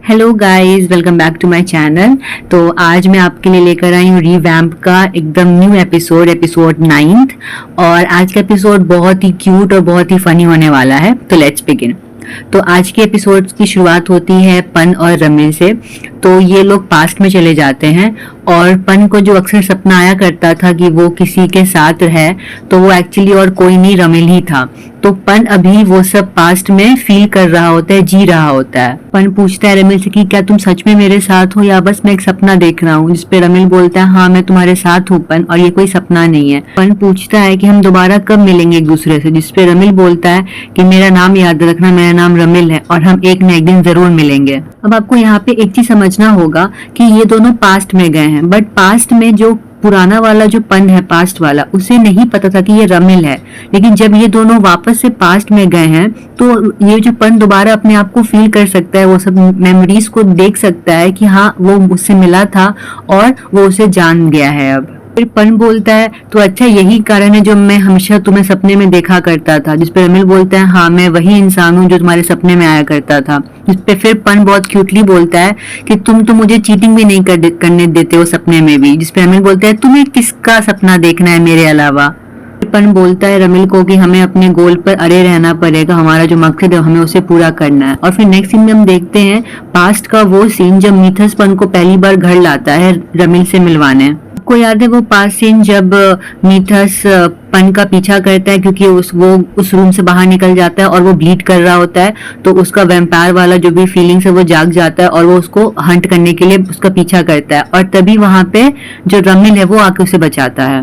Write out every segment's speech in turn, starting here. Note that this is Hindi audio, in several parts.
Hello guys, welcome back to my channel. तो आज मैं आपके लिए लेकर आई हूँ रिवैम्प का एकदम न्यू एपिसोड 9th। और आज का एपिसोड बहुत ही क्यूट और बहुत ही फनी होने वाला है। तो लेट्स बिगिन। तो आज के एपिसोड की शुरुआत होती है पन और रमिल से। तो ये लोग पास्ट में चले जाते हैं और पन को जो अक्सर सपना आया करता था कि वो किसी के साथ है, तो वो एक्चुअली और कोई नहीं रमिल ही था। तो पन अभी वो सब पास्ट में फील कर रहा होता है, जी रहा होता है। पन पूछता है रमिल से कि क्या तुम सच में मेरे साथ हो या बस मैं एक सपना देख रहा हूँ। जिसपे रमिल बोलता है हाँ मैं तुम्हारे साथ हूँ पन, और ये कोई सपना नहीं है। पन पूछता है कि हम दोबारा कब मिलेंगे एक दूसरे से। जिसपे रमिल बोलता है कि मेरा नाम याद रखना, मेरा नाम रमिल है और हम एक न एक दिन जरूर मिलेंगे। अब आपको यहाँ पे एक चीज समझना होगा कि ये दोनों पास्ट में गए हैं, बट पास्ट में जो पुराना वाला जो पन है, पास्ट वाला, उसे नहीं पता था कि ये रमिल है। लेकिन जब ये दोनों वापस से पास्ट में गए हैं तो ये जो पन दोबारा अपने आप को फील कर सकता है, वो सब मेमोरीज को देख सकता है कि हाँ वो मुझसे मिला था और वो उसे जान गया है। अब फिर पन बोलता है तो अच्छा यही कारण है जो मैं हमेशा तुम्हें सपने में देखा करता था। जिसपे रमिल बोलता है हाँ मैं वही इंसान हूँ जो तुम्हारे सपने में आया करता था। जिसपे फिर पन बहुत क्यूटली बोलता है कि तुम तो मुझे चीटिंग भी नहीं करने देते हो सपने में भी। जिसपे रमिल बोलता है तुम्हें किसका सपना देखना है मेरे अलावा। पन बोलता है रमिल को कि हमें अपने गोल पर अड़े रहना पड़ेगा, हमारा जो मकसद है हमें उसे पूरा करना है। और फिर नेक्स्ट सीन में हम देखते हैं पास्ट का वो सीन जब मीथस पन को पहली बार घर लाता है रमिल से मिलवाने। को याद है वो पास सीन जब मीथस पन का पीछा करता है क्योंकि वो उस रूम से बाहर निकल जाता है और वो ब्लीड कर रहा होता है। तो उसका वैम्पायर वाला जो भी फीलिंग्स है वो जाग जाता है और वो उसको हंट करने के लिए उसका पीछा करता है। और तभी वहां पे जो रमिल है वो आके उसे बचाता है।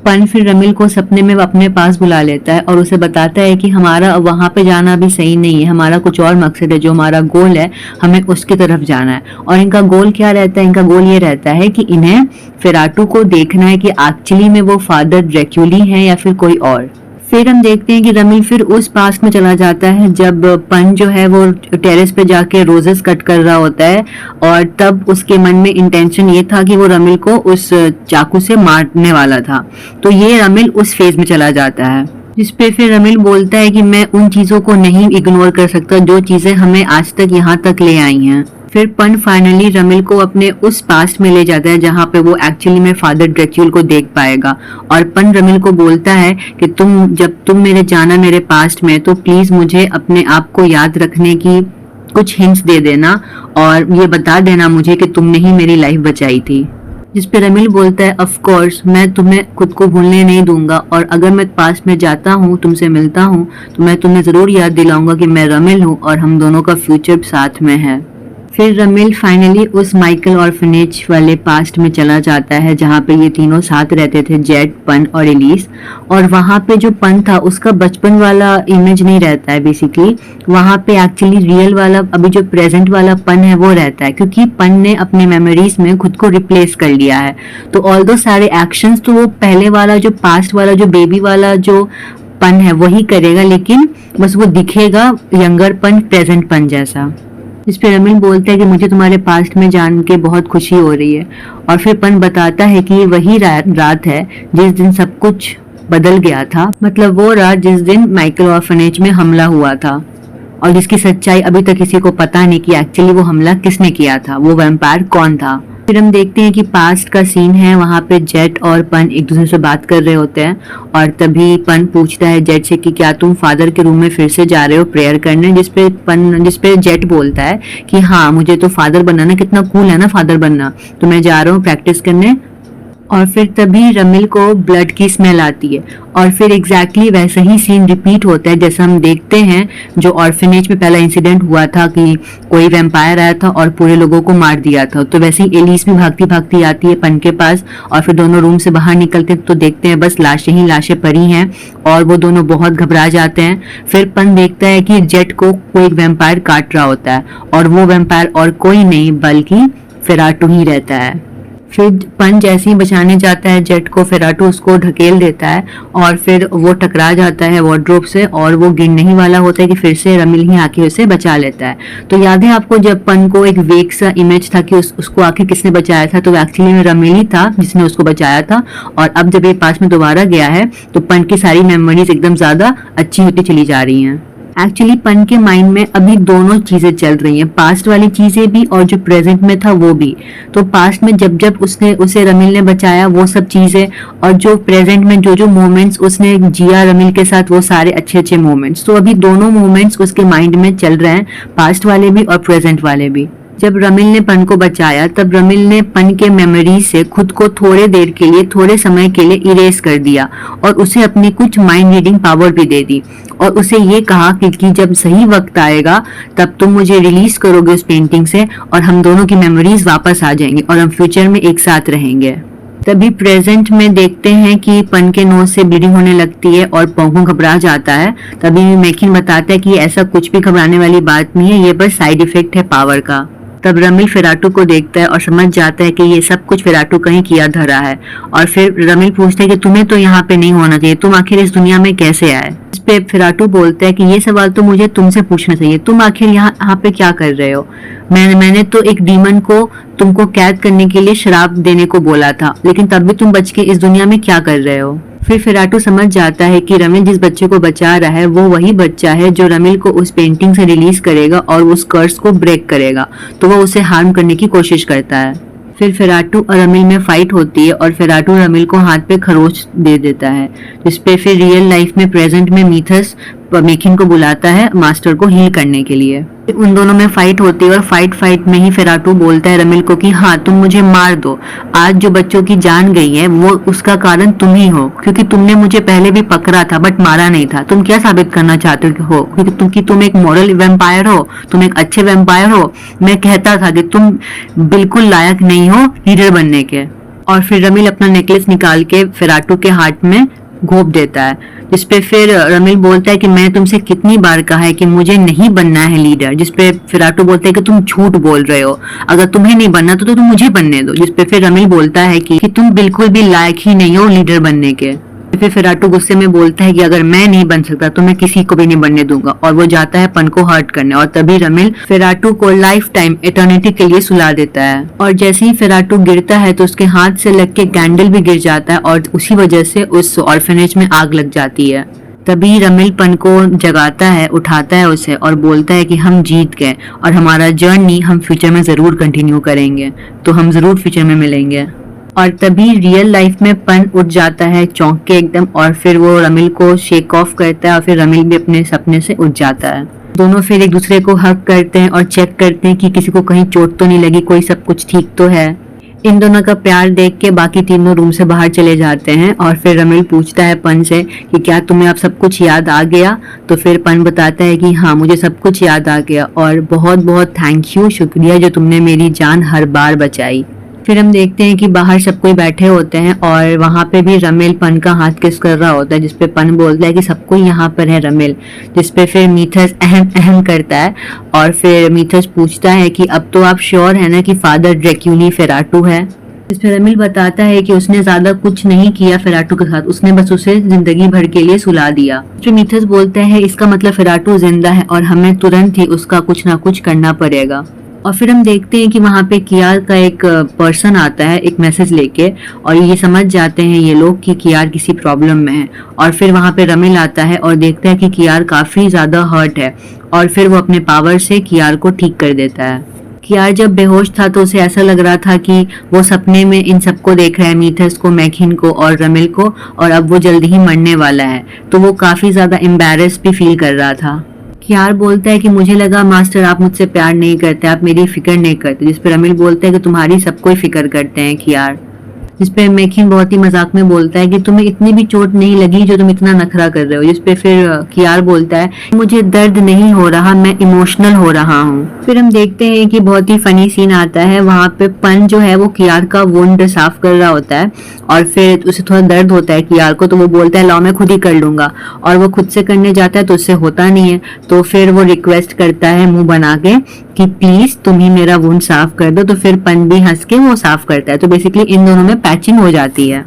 पन फिर रमिल को सपने में अपने पास बुला लेता है और उसे बताता है कि हमारा वहां पे जाना भी सही नहीं है, हमारा कुछ और मकसद है, जो हमारा गोल है हमें उसकी तरफ जाना है। और इनका गोल क्या रहता है? इनका गोल ये रहता है कि इन्हें फेराटू को देखना है कि एक्चुअली में वो फादर ड्रैक्यूली हैं या फिर कोई और। फिर हम देखते हैं कि रमिल फिर उस पास्ट में चला जाता है जब पन जो है वो टेरेस पे जाके रोजेस कट कर रहा होता है। और तब उसके मन में इंटेंशन ये था कि वो रमिल को उस चाकू से मारने वाला था। तो ये रमिल उस फेज में चला जाता है। जिसपे फिर रमिल बोलता है कि मैं उन चीजों को नहीं इग्नोर कर सकता जो चीजें हमें आज तक यहाँ तक ले आई हैं। फिर पन फाइनली रमिल को अपने उस पास्ट में ले जाता है जहाँ पे वो एक्चुअली में फादर ड्रैक्यूल को देख पाएगा। और पन रमिल को बोलता है कि जब तुम मेरे जाना मेरे पास्ट में तो प्लीज मुझे अपने आप को याद रखने की कुछ हिंट्स दे देना और ये बता देना मुझे कि तुमने ही मेरी लाइफ बचाई थी। जिसपे रमिल बोलता है ऑफ कोर्स मैं तुम्हें खुद को भूलने नहीं दूंगा, और अगर मैं पास्ट में जाता हूँ तुमसे मिलता हूँ तो मैं तुम्हें जरूर याद दिलाऊंगा कि मैं रमिल हूँ और हम दोनों का फ्यूचर साथ में है। फिर रमिल फाइनली उस माइकल ऑर्फनेज वाले पास्ट में चला जाता है जहाँ पे ये तीनों साथ रहते थे, जेट, पन और एलिस। और वहाँ पे जो पन था उसका बचपन वाला इमेज नहीं रहता है बेसिकली, वहाँ पे एक्चुअली रियल वाला अभी जो प्रेजेंट वाला पन है वो रहता है, क्योंकि पन ने अपने मेमोरीज में खुद को रिप्लेस कर लिया है। तो ऑल दो सारे एक्शंस तो वो पहले वाला जो पास्ट वाला जो बेबी वाला जो पन है वही करेगा, लेकिन बस वो दिखेगा यंगर पन, प्रेजेंट पन जैसा। इस पे रमिल बोलता है कि मुझे तुम्हारे पास्ट में जान के बहुत खुशी हो रही है। और फिर पन बताता है कि ये वही रात है जिस दिन सब कुछ बदल गया था, मतलब वो रात जिस दिन माइकल ऑर्फनेज में हमला हुआ था और जिसकी सच्चाई अभी तक किसी को पता नहीं कि एक्चुअली वो हमला किसने किया था, वो वैम्पायर कौन था। फिर हम देखते हैं कि पास्ट का सीन है, वहाँ पे जेट और पन एक दूसरे से बात कर रहे होते हैं। और तभी पन पूछता है जेट से कि क्या तुम फादर के रूम में फिर से जा रहे हो प्रेयर करने। जिसपे जेट बोलता है कि हाँ मुझे तो फादर बनना ना, कितना कूल है ना फादर बनना, तो मैं जा रहा हूँ प्रैक्टिस करने। और फिर तभी रमिल को ब्लड की स्मेल आती है और फिर एग्जैक्टली वैसा ही सीन रिपीट होता है जैसा हम देखते हैं जो ऑर्फनेज में पहला इंसिडेंट हुआ था कि कोई वैम्पायर आया था और पूरे लोगों को मार दिया था। तो वैसे ही एलिस भी भागती भागती आती है पन के पास और फिर दोनों रूम से बाहर निकलते तो देखते हैं बस लाशें ही लाशें पड़ी हैं और वो दोनों बहुत घबरा जाते हैं। फिर पन देखता है कि जेट को कोई एक वैम्पायर काट रहा होता है और वो वैम्पायर और कोई नहीं बल्कि फेराटू ही रहता है। फिर पन जैसे ही बचाने जाता है जेट को, फेराटू उसको ढकेल देता है और फिर वो टकरा जाता है वार्डरोब से और वो गिरने ही वाला होता है कि फिर से रमिल ही आके उसे बचा लेता है। तो याद है आपको जब पन को एक वेक सा इमेज था कि उसको आखिर किसने बचाया था, तो एक्चुअली में रमिल ही था जिसने उसको बचाया था। और अब जब ये पास में दोबारा गया है तो पन की सारी मेमोरीज एकदम ज्यादा अच्छी होती चली जा रही हैं। एक्चुअली पन के माइंड में अभी दोनों चीजें चल रही हैं, पास्ट वाली चीजें भी और जो प्रेजेंट में था वो भी। तो पास्ट में जब जब उसने उसे रमिल ने बचाया वो सब चीजें, और जो प्रेजेंट में जो जो मोमेंट्स उसने जिया रमिल के साथ वो सारे अच्छे अच्छे मोमेंट्स, तो अभी दोनों मोमेंट्स उसके माइंड में चल रहे हैं, पास्ट वाले भी और प्रेजेंट वाले भी। जब रमिल ने पन को बचाया तब रमिल ने पन के मेमोरी से खुद को थोड़े देर के लिए, थोड़े समय के लिए इरेज कर दिया और उसे अपनी कुछ माइंड रीडिंग पावर भी दे दी और उसे ये कहा कि जब सही वक्त आएगा तब तुम मुझे रिलीज करोगे उस पेंटिंग से और हम दोनों की मेमोरीज वापस आ जाएंगी और हम फ्यूचर में एक साथ रहेंगे। तभी प्रेजेंट में देखते हैं कि पन के नोज से ब्लीडिंग होने लगती है और पोंगो घबरा जाता है। तभी मेकिन बताता है कि ऐसा कुछ भी घबराने वाली बात नहीं है, ये बस साइड इफेक्ट है पावर का। तब रमिल फिराटू को देखता है और समझ जाता है कि ये सब कुछ फिराटू कहीं किया धरा है और फिर रमिल पूछता है कि तुम्हें तो यहाँ पे नहीं होना चाहिए, तुम आखिर इस दुनिया में कैसे आए। इस पे फिराटू बोलता है कि ये सवाल तो मुझे तुमसे पूछना चाहिए, तुम आखिर यहाँ पे क्या कर रहे हो। मैंने तो एक डीमन को तुमको कैद करने के लिए शराब देने को बोला था, लेकिन तब भी तुम बच के इस दुनिया में क्या कर रहे हो। फिर फिराटू समझ जाता है कि रमिल जिस बच्चे को बचा रहा है वो वही बच्चा है जो रमिल को उस पेंटिंग से रिलीज करेगा और उस कर्स को ब्रेक करेगा, तो वो उसे हार्म करने की कोशिश करता है। फिर फिराटू और रमिल में फाइट होती है और फिराटू रमिल को हाथ पे खरोच दे देता है, जिसपे फिर रियल लाइफ में प्रेजेंट में मीथस मेकिन को बुलाता है मास्टर को हील करने के लिए। उन दोनों में फाइट होती है और फाइट में ही फिराटू बोलता है रमिल को कि हाँ तुम मुझे मार दो, आज जो बच्चों की जान गई है वो उसका कारण तुम ही हो, क्योंकि तुमने मुझे पहले भी पकड़ा था बट मारा नहीं था। तुम क्या साबित करना चाहते हो कि तुम एक मॉरल वैम्पायर हो, तुम एक अच्छे वैम्पायर हो। मैं कहता था कि तुम बिल्कुल लायक नहीं हो लीडर बनने के। और फिर रमिल अपना नेकलेस निकाल के फिराटू के हाथ में घोंप देता है, जिसपे फिर रमिल बोलता है कि मैं तुमसे कितनी बार कहा है कि मुझे नहीं बनना है लीडर। जिसपे फिराटू बोलता है कि तुम झूठ बोल रहे हो, अगर तुम्हें नहीं बनना तो तुम मुझे बनने दो। जिसपे फिर रमिल बोलता है कि तुम बिल्कुल भी लायक ही नहीं हो लीडर बनने के। फिर फिराटू गुस्से में बोलता है कि अगर मैं नहीं बन सकता तो मैं किसी को भी नहीं बनने दूंगा, और वो जाता है पन को हर्ट करने। और तभी रमिल फिराटू को लाइफ टाइम एटर्निटी के लिए सुला देता है, और जैसे ही फिराटू गिरता है तो उसके हाथ से लग के कैंडल भी गिर जाता है और उसी वजह से उस ऑर्फनेज में आग लग जाती है। तभी रमिल पन को जगाता है, उठाता है उसे और बोलता है कि हम जीत गए और हमारा जर्नी हम फ्यूचर में जरूर कंटिन्यू करेंगे, तो हम जरूर फ्यूचर में मिलेंगे। और तभी रियल लाइफ में पन उठ जाता है चौंक के एकदम, और फिर वो रमिल को शेक ऑफ करता है और फिर रमिल भी अपने सपने से उठ जाता है। दोनों फिर एक दूसरे को हक करते हैं और चेक करते हैं कि किसी को कहीं चोट तो नहीं लगी, कोई सब कुछ ठीक तो है। इन दोनों का प्यार देख के बाकी तीनों रूम से बाहर चले जाते हैं और फिर रमिल पूछता है पन से कि क्या तुम्हें अब सब कुछ याद आ गया। तो फिर पन बताता है कि हाँ मुझे सब कुछ याद आ गया और बहुत बहुत थैंक यू, शुक्रिया जो तुमने मेरी जान हर बार बचाई। फिर हम देखते हैं कि बाहर सब कोई बैठे होते हैं और वहाँ पे भी रमिल पन का हाथ किस कर रहा होता है, जिसपे पन बोलता है कि सब कोई यहाँ पर है रमिल। जिसपे फिर मीथस अहम अहम करता है और फिर मीथस पूछता है कि अब तो आप श्योर है ना कि फादर ड्रैक्यूली फिराटू है। इसमें रमिल बताता है कि उसने ज्यादा कुछ नहीं किया फिराटू के साथ, उसने बस उसे जिंदगी भर के लिए सुला दिया। फिर मीथस बोलता है इसका मतलब फिराटू जिंदा है और हमें तुरंत ही उसका कुछ ना कुछ करना पड़ेगा। और फिर हम देखते हैं कि वहाँ पे कियार का एक पर्सन आता है एक मैसेज लेके, और ये समझ जाते हैं ये लोग कि कियार किसी प्रॉब्लम में है। और फिर वहाँ पे रमिल आता है और देखता है कि कियार काफी ज्यादा हर्ट है, और फिर वो अपने पावर से कियार को ठीक कर देता है। कियार जब बेहोश था तो उसे ऐसा लग रहा था कि वो सपने में इन सबको देख रहा है, मीथस को, मैकिन को और रमिल को, और अब वो जल्दी ही मरने वाला है। तो वो काफी ज्यादा एम्बैरेस भी फील कर रहा था। कियार बोलता है कि मुझे लगा मास्टर आप मुझसे प्यार नहीं करते, आप मेरी फिक्र नहीं करते। जिस पर रमिल बोलता है कि तुम्हारी सबको फिक्र करते हैं कियार। जिस पे मेकिन बहुत ही मजाक में बोलता है कि तुम्हें इतनी भी चोट नहीं लगी जो तुम इतना नखरा कर रहे हो। जिस पे फिर कियार बोलता है मुझे दर्द नहीं हो रहा, मैं इमोशनल हो रहा हूँ। फिर हम देखते हैं कि बहुत ही फनी सीन आता है, वहाँ पे पन जो है वो कियार का वुंड साफ कर रहा होता है और फिर उसे थोड़ा दर्द होता है कियार को, तो वो बोलता है लाओ मैं खुद ही कर लूंगा, और वो खुद से करने जाता है तो उससे होता नहीं है। तो फिर वो रिक्वेस्ट करता है मुंह बना के कि प्लीज तुम ही मेरा वुंड साफ कर दो। तो फिर पन भी हंस के वो साफ करता है, तो बेसिकली इन दोनों में पैचिंग हो जाती है।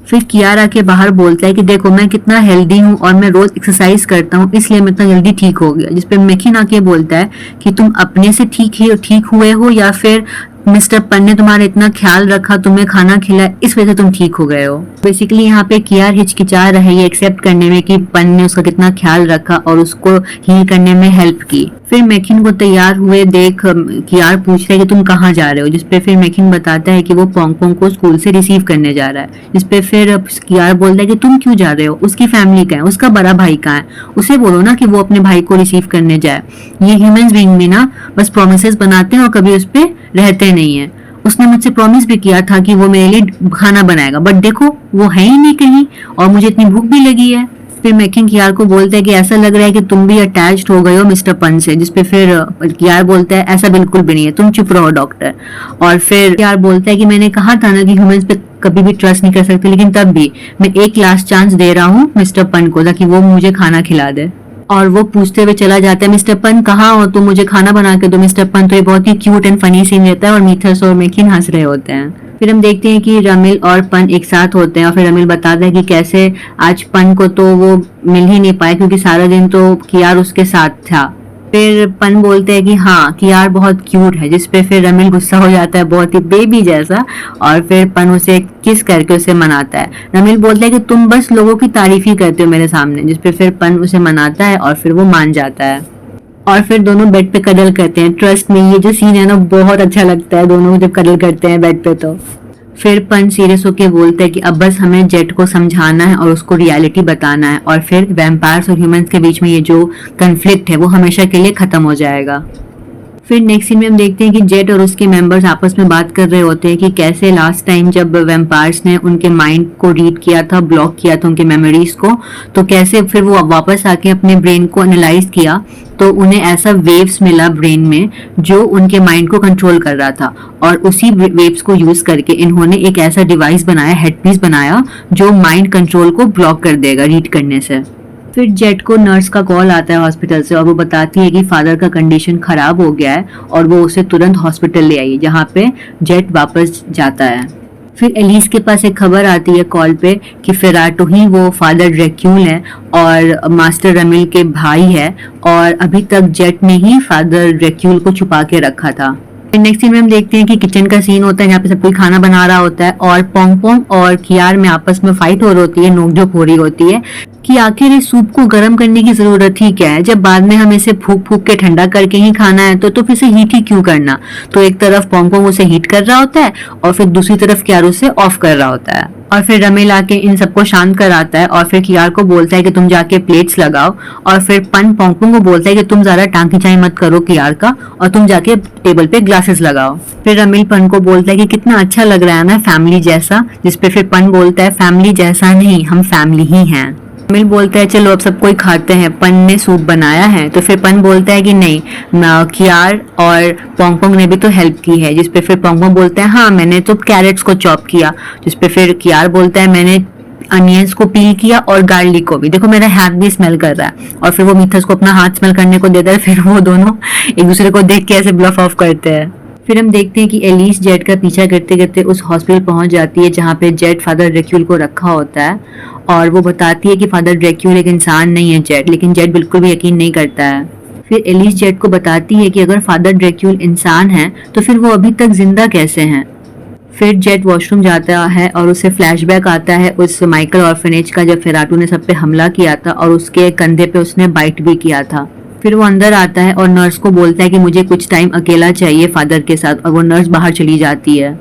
फिर कियार आके बाहर बोलता है कि देखो मैं कितना हेल्दी हूँ और मैं रोज एक्सरसाइज करता हूँ, इसलिए मैं इतना जल्दी ठीक हो गया। जिसपे मेकिन आके बोलता है कि तुम अपने से ठीक हुए हो या फिर मिस्टर पन ने तुम्हारा इतना ख्याल रखा, तुम्हें खाना खिलाया, इस वजह से तुम ठीक हो गए हो। बेसिकली यहाँ पे कियार हिचकिचा रही है एक्सेप्ट करने में कि पन ने उसका कितना ख्याल रखा और उसको हील करने में हेल्प की। फिर मैकिन को तैयार हुए देख कियार पूछ रहा है कि तुम कहाँ जा रहे हो, जिसपे फिर मैकिन बताता है कि वो पोंग को स्कूल से रिसीव करने जा रहा है। जिसपे फिर कियार बोलता है कि तुम क्यों जा रहे हो, उसकी फैमिली कहाँ है, उसका बड़ा भाई कहाँ है, उसे बोलो ना कि वो अपने भाई को रिसीव करने जाए। ये ह्यूमंस बीइंग में ना बस प्रोमिसेस बनाते हैं और कभी उस पे रहते नहीं है। उसने मुझसे प्रॉमिस भी किया था कि वो मेरे लिए खाना बनाएगा, बट देखो वो है ही नहीं कहीं और मुझे इतनी भूख भी लगी है। फिर मैकिन कियार को बोलता है कि ऐसा लग रहा है कि तुम भी अटैच्ड हो गए हो मिस्टर पन से। जिसपे फिर कियार बोलता है ऐसा बिल्कुल भी नहीं है, तुम चुप रहो डॉक्टर। और फिर कियार बोलता है कि मैंने कहा था ना कि ह्यूमंस पे कभी भी ट्रस्ट नहीं कर सकते, लेकिन तब भी मैं एक लास्ट चांस दे रहा हूँ मिस्टर पन को ताकि वो मुझे खाना खिला दे। और वो पूछते हुए चला जाता है मिस्टर पन कहाँ हो तुम, मुझे खाना बना के दो मिस्टर पन। तो ये बहुत ही क्यूट एंड फनी सीन रहता है और मीथर्स और मैकिन हंस रहे होते हैं। फिर हम देखते हैं कि रमिल और पन एक साथ होते हैं और फिर रमिल बताता है कि कैसे आज पन को तो वो मिल ही नहीं पाया क्योंकि सारा दिन तो कियार उसके साथ था। फिर पन बोलते हैं कि हाँ कियार बहुत क्यूट है, जिसपे फिर रमिल गुस्सा हो जाता है बहुत ही बेबी जैसा और फिर पन उसे किस करके उसे मनाता है। रमिल बोलता है कि तुम बस लोगों की तारीफ ही करते हो मेरे सामने, जिसपे फिर पन उसे मनाता है और फिर वो मान जाता है। और फिर दोनों बेड पे कडल करते हैं। ट्रस्ट में ये जो सीन है ना बहुत अच्छा लगता है दोनों जब कडल करते हैं बेड पे। तो फिर पन सीरियस होके बोलता है कि अब बस हमें जेट को समझाना है और उसको रियलिटी बताना है और फिर वैम्पायर्स और ह्यूमंस के बीच में ये जो कन्फ्लिक्ट है वो हमेशा के लिए खत्म हो जाएगा। फिर नेक्स्ट सीन में हम देखते हैं कि जेट और उसके मेंबर्स आपस में बात कर रहे होते हैं कि कैसे लास्ट टाइम जब वैम्पायर्स ने उनके माइंड को रीड किया था, ब्लॉक किया था उनके मेमोरीज को, तो कैसे फिर वो वापस आके अपने ब्रेन को एनालाइज किया तो उन्हें ऐसा वेव्स मिला ब्रेन में जो उनके माइंड को कंट्रोल कर रहा था। और उसी वेव्स को यूज करके इन्होंने एक ऐसा डिवाइस बनाया, हेडपीस बनाया जो माइंड कंट्रोल को ब्लॉक कर देगा रीड करने से। फिर जेट को नर्स का कॉल आता है हॉस्पिटल से और वो बताती है कि फादर का कंडीशन खराब हो गया है और वो उसे तुरंत हॉस्पिटल ले आई, जहाँ पे जेट वापस जाता है। फिर एलिस के पास एक खबर आती है कॉल पे कि फेराटो ही वो फादर ड्रैक्यूल है और मास्टर रमिल के भाई है और अभी तक जेट ने ही फादर ड्रैक्यूल को छुपा के रखा था। नेक्स्ट सीन में हम देखते हैं कि किचन का सीन होता है जहाँ पे सब कोई खाना बना रहा होता है और पोंग और कियार में आपस में फाइट हो रही होती है, नोकझोंक हो रही होती है कि आखिर इस सूप को गर्म करने की जरूरत ही क्या है, जब बाद में हम इसे फूक फूक के ठंडा करके ही खाना है तो फिर से हीट ही क्यों करना। तो एक तरफ पोंग उसे हीट कर रहा होता है और फिर दूसरी तरफ कियार उसे ऑफ कर रहा होता है। और फिर रमिल आके इन सबको शांत कराता है और फिर कियार को बोलता है कि तुम जाके प्लेट्स लगाओ और फिर पन पोंग को बोलता है कि तुम ज्यादा टांकी चाई मत करो कियार का और तुम जाके टेबल पे ग्लासेस लगाओ। फिर रमिल पन को बोलता है कि कितना अच्छा लग रहा है ना फैमिली जैसा, जिसपे फिर पन बोलता है फैमिली जैसा नहीं, हम फैमिली ही हैं। रमिल बोलता है चलो अब सब कोई खाते हैं, पन ने सूप बनाया है। तो फिर पन बोलता है कि नहीं, कियार और पोंग ने भी तो हेल्प की है। जिसपे फिर पोंग बोलता है हाँ मैंने तो कैरेट्स को चॉप किया। जिसपे फिर कियार बोलता है मैंने अनियंस को पील किया और गार्लिक को भी, देखो मेरा हाथ भी स्मेल कर रहा है। और फिर वो मिथस को अपना हाथ स्मेल करने को देता है। फिर वो दोनों एक दूसरे को देख के ऐसे ब्लफ ऑफ करते हैं। फिर हम देखते हैं कि एलिस जेट का पीछा करते करते उस हॉस्पिटल पहुंच जाती है जहाँ पे जेट फादर ड्रैक्यूल को रखा होता है और वो बताती है कि फादर ड्रैक्यूल एक इंसान नहीं है जेट, लेकिन जेट बिल्कुल भी यकीन नहीं करता है। फिर एलिस जेट को बताती है कि अगर फादर ड्रैक्यूल इंसान है तो फिर वो अभी तक जिंदा कैसे हैं। फिर जेट वॉशरूम जाता है और उसे फ्लैशबैक आता है उस माइकल ऑर्फनेज का जब फेराटू ने सब पे हमला किया था और उसके कंधे पे उसने बाइट भी किया था। फिर वो अंदर आता है और नर्स को बोलता है कि मुझे कुछ टाइम अकेला चाहिए फादर के साथ, और वो नर्स बाहर चली जाती है।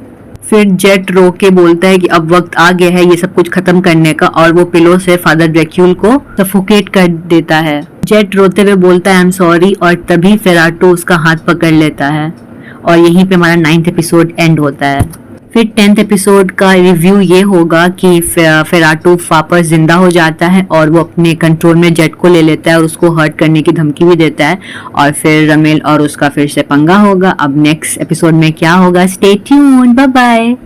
फिर जेट रो के बोलता है कि अब वक्त आ गया है ये सब कुछ खत्म करने का और वो पिलो से फादर ड्रैक्यूल को सफोकेट कर देता है। जेट रोते हुए बोलता है आई एम सॉरी और तभी फेराटो उसका हाथ पकड़ लेता है और यहीं पे हमारा 9th एपिसोड एंड होता है। फिर 10th एपिसोड का रिव्यू ये होगा कि फेराटो वापस जिंदा हो जाता है और वो अपने कंट्रोल में जेट को ले लेता है और उसको हर्ट करने की धमकी भी देता है और फिर रमिल और उसका फिर से पंगा होगा। अब नेक्स्ट एपिसोड में क्या होगा, स्टे ट्यून्ड, बाय बाय।